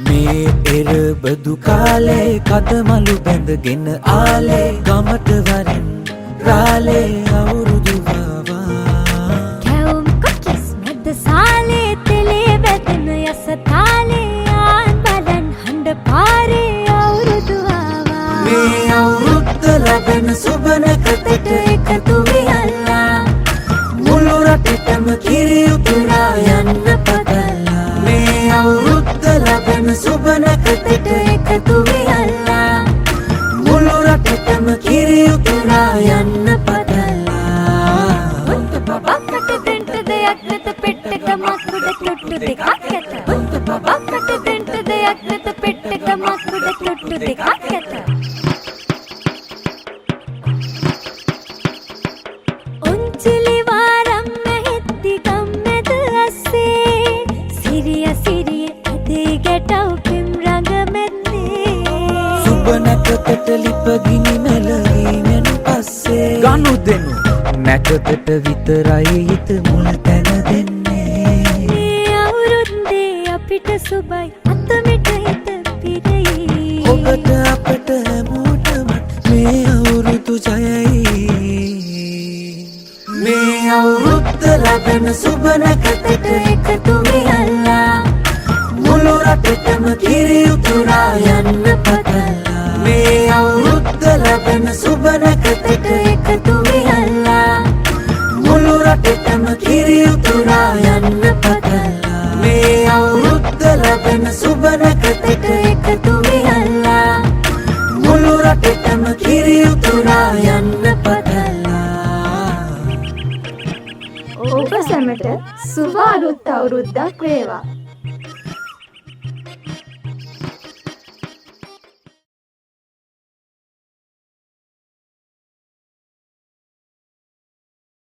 මේ එරබදු කාලේ කදමලු බැඳගෙන ආලේ ගමට වරින් රාලේ අවුරුදු වවා කැවුම් කොකිස් මැද සාලේ තෙලේ බැදෙන යස තාලේ ආන් බලන් හඬ පාරේ අවුරුදු වවා මේ අවුරුද්ද ලැබෙන සුබනකතට එකතු වියල්ලා මුළු රටටම කිරි උතුරා යන්න පතලා මේ අවුරුද්ද ලැබෙන සුබනකතට එකතු වියල්ලා මුළු රටටම කිරි උතුරා යන්න පතලා බුද්ධ බබකට දෙන්න දෙයක් නැත පෙට්ටක මකුඩ තොට්ටු දෙකක් ඇත බුද්ධ බබකට දෙන්න දෙයක් නැත පෙට්ටක මකුඩ තොට්ටු දෙකක් ඇත උන්චිලි වාරම් මෙහෙද්දි ගම්මැද අස්සේ සිරිය සිරිය අදේ ගැටව් පෙම් රඟ මැද්දේ සුබනකතට ලිපගිනි මෙලවීමෙන් පස්සේ ගනු දෙනු නැකතට විතරයි හිත මුල තැන දෙන්නේ මේ අවුරුද්දේ අපිට සුබයි අතමිට හිත පිරෙයි ඔබට අපට හැමෝටම මේ අවුරුදු ජයයි මේ අවුරුද්ද ලැබෙන සුබනකතට එකතු වියල්ලා මුළු රටටම කිරි උතුරා යන්න පතලා මේ අවුරුද්ද ලැබෙන සුබනකතට එකතු වියල්ලා මුළු රටටම කිරි උතුරා යන්න පතලා මේ අවුරුද්ද ලැබෙන සුබනකතට එකතු වියල්ලා මුළු රටටම කිරි උතුරා යන්න පතලා ඔබ සැමට සුබ අලුත් අවුරුද්දක් වේවා.